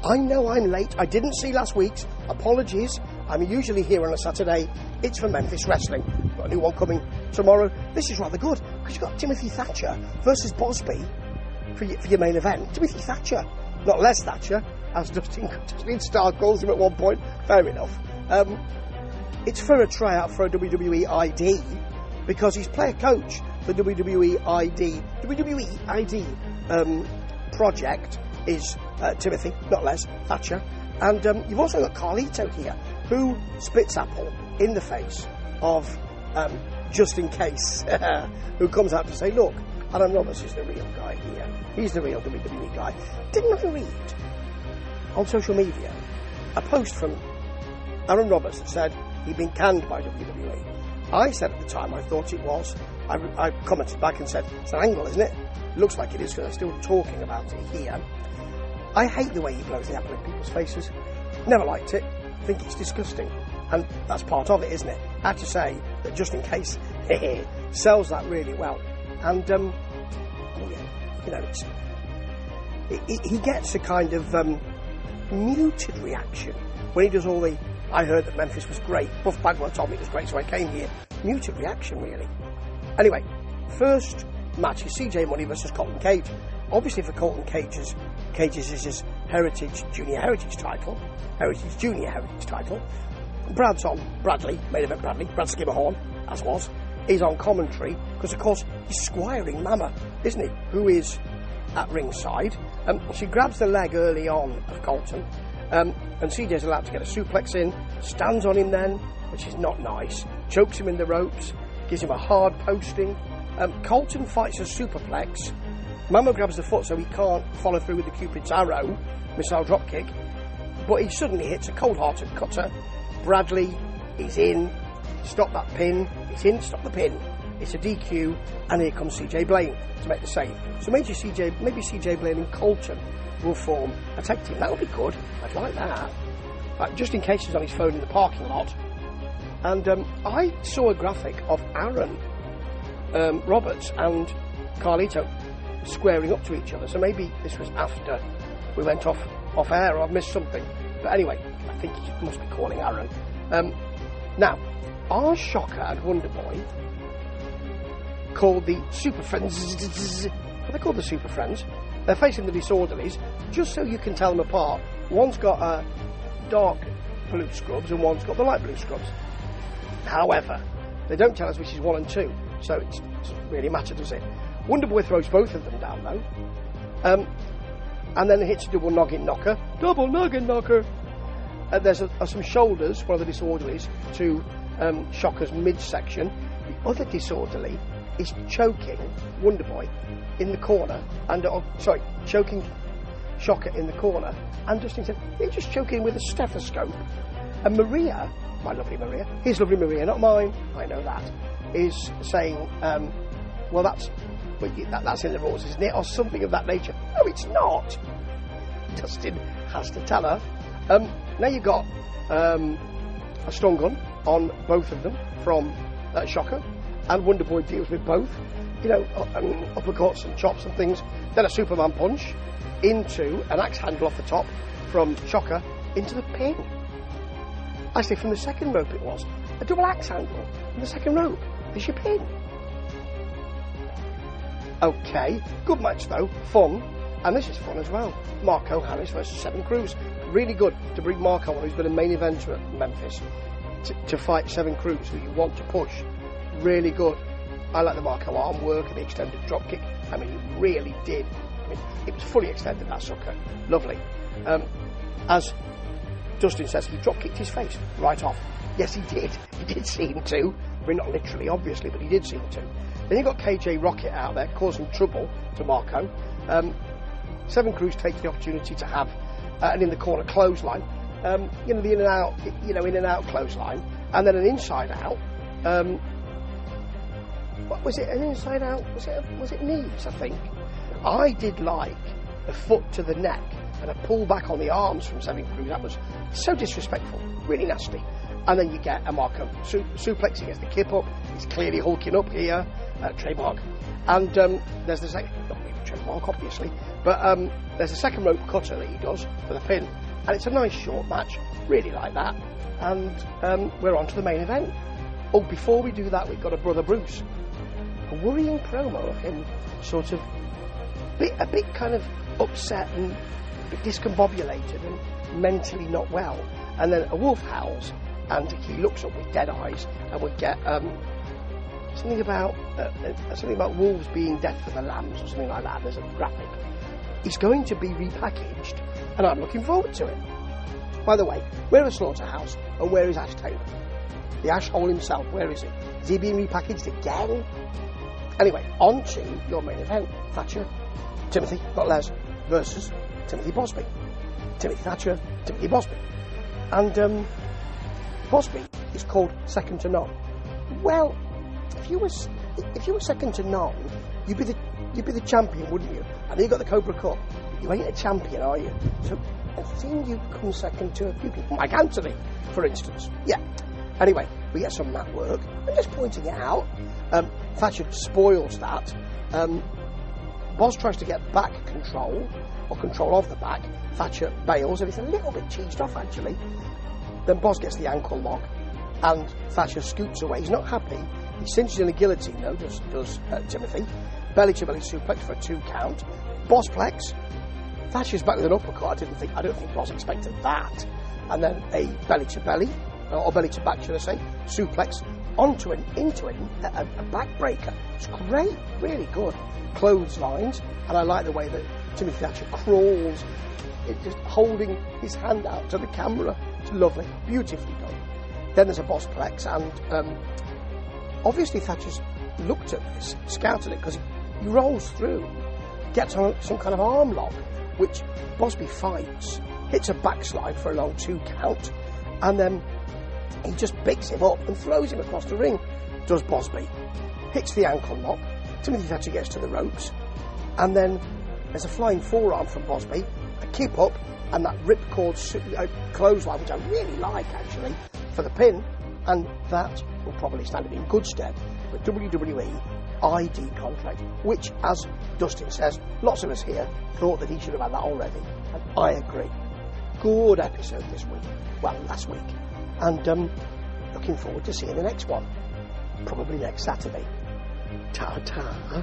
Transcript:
I know I'm late. I didn't see last week's. Apologies. I'm usually here on a Saturday. It's for Memphis Wrestling. Got a new one coming tomorrow. This is rather good because you've got Timothy Thatcher versus Bosby for your main event. Timothy Thatcher, not Les Thatcher, as Dustin Starr calls him at one point. Fair enough. It's for a tryout for a WWE ID because he's player coach for WWE ID project is Timothy, not Les, Thatcher. And you've also got Carlito here, who spits apple in the face of Just In Case, who comes out to say, look, Adam Roberts is the real guy here. He's the real WWE guy. Didn't have to read on social media a post from Aaron Roberts that said he'd been canned by WWE. I said at the time I thought it was. I commented back and said, it's an angle, isn't it? Looks like it is because they're still talking about it here. I hate the way he blows the apple in people's faces. Never liked it. Think it's disgusting. And that's part of it, isn't it? I have to say that Just In Case sells that really well. And, you know, he gets a kind of muted reaction when he does all the, I heard that Memphis was great. Buff Bagwell told me it was great, so I came here. Muted reaction, really. Anyway, first match is CJ Money versus Colton Cage. Obviously for Colton Cage's is his Junior Heritage title. Brad's on Bradley, main event Bradley, Brad Skimmerhorn, as was. He's on commentary, because of course he's squiring Mama, isn't he? Who is at ringside. She grabs the leg early on of Colton, and CJ's allowed to get a suplex in, stands on him then, which is not nice, chokes him in the ropes, gives him a hard posting. Colton fights a superplex. Mama grabs the foot so he can't follow through with the Cupid's arrow, missile dropkick, but he suddenly hits a cold-hearted cutter. Bradley is in, stop that pin, he's in, stop the pin. It's a DQ, and here comes CJ Blaine to make the save. So maybe CJ Blaine and Colton will form a tag team. That would be good. I'd like that. Just In Case he's on his phone in the parking lot. And I saw a graphic of Aaron Roberts and Carlito squaring up to each other. So maybe this was after we went off air, or I've missed something. But anyway, I think he must be calling Aaron. Now, our Shocker and Wonder Boy called the Super Friends. Are they called the Super Friends? They're facing the Disorderlies, just so you can tell them apart. One's got dark blue scrubs and one's got the light blue scrubs. However, they don't tell us which is 1 and 2, so it doesn't really matter, does it? Wonder Boy throws both of them down, though. And then hits a double noggin knocker. Double noggin knocker! There's some shoulders, one of the Disorderlies, to Shocker's midsection. The other Disorderly is choking Wonder Boy in the corner, choking Shocker in the corner. And Dustin said, you're just choking with a stethoscope. And Maria, my lovely Maria, his lovely Maria, not mine, I know that, is saying, well, that's in the rules, isn't it? Or something of that nature. No, it's not. Dustin has to tell her. Now you've got a stun gun on both of them from Shocker, and Wonder Boy deals with both. You know, uppercuts and chops and things. Then a Superman punch into an axe handle off the top from Shocker into the pin. Actually, from the second rope it was. A double axe handle from the second rope. There's your pin. Okay, good match though, fun, and this is fun as well. Marko Harris versus Sevyn Cruz. Really good to bring Marko on, who's been a main eventer at Memphis, to fight Sevyn Cruz, who you want to push. Really good. I like the Marko arm work and the extended dropkick. I mean, he really did. I mean, it was fully extended, that sucker. Lovely. As Dustin says, he dropkicked his face right off. Yes, he did. He did seem to. I mean, not literally, obviously, but he did seem to. Then you've got KJ Rocket out there causing trouble to Marko. Sevyn Cruz takes the opportunity to have an in the corner clothesline. The in and out clothesline, and then an inside out. What was it? An inside out? Was it knees? I think. I did like a foot to the neck and a pull back on the arms from Sevyn Cruz. That was so disrespectful, really nasty. And then you get a Marko suplex. He gets the kip up. He's clearly hulking up here. trademark. And there's the second, not really trademark obviously, but there's a second rope cutter that he does for the pin, and it's a nice short match, really like that. And we're on to the main event. Oh, before we do that, we've got a Brother Bruce, a worrying promo of him sort of a bit kind of upset and a bit discombobulated and mentally not well, and then a wolf howls and he looks up with dead eyes, and we get something about wolves being death for the lambs or something like that. There's a graphic. It's going to be repackaged, and I'm looking forward to it. By the way, we're a slaughterhouse, and where is Ash Taylor? The Ash Hole himself, where is he? Is he being repackaged again? Anyway, on to your main event. Thatcher, Timothy, not Les, versus Timothy Bosby. Timothy Thatcher, Timothy Bosby. And Bosby is called second to none. Well, if you were second to none, you'd be the champion, wouldn't you? And then you got the Cobra Cup. You ain't a champion, are you? So I think you come second to a few people. Mike Anthony, for instance. Yeah. Anyway, we get some mat work. I'm just pointing it out. Thatcher spoils that. Boz tries to get back control, or control of the back. Thatcher bails, and it's a little bit cheesed off, actually. Then Boz gets the ankle lock, and Thatcher scoots away. He's not happy. He cinches in a guillotine, though, does Timothy. Belly-to-belly suplex for a 2 count. Bosplex. Thatcher's back with an uppercut. I don't think Boz expected that. And then a belly-to-belly, or belly-to-back, should I say, suplex onto and into it, a backbreaker. It's great, really good. Clotheslines, and I like the way that Timothy Thatcher crawls, just holding his hand out to the camera. It's lovely, beautifully done. Then there's a Bosplex, and obviously Thatcher's looked at this, scouted it, because he rolls through, gets on some kind of arm lock, which Bosby fights, hits a backslide for a long 2 count, and then he just picks him up and throws him across the ring, does Bosby. Hits the ankle lock, Timothy Thatcher gets to the ropes, and then there's a flying forearm from Bosby, a keep up, and that ripcord clothesline, which I really like, actually, for the pin, and that will probably stand him in good stead for WWE ID contract, which, as Dustin says, lots of us here thought that he should have had that already, and I agree. Good episode this week, well, last week, and looking forward to seeing the next one, probably next Saturday. Ta-ta.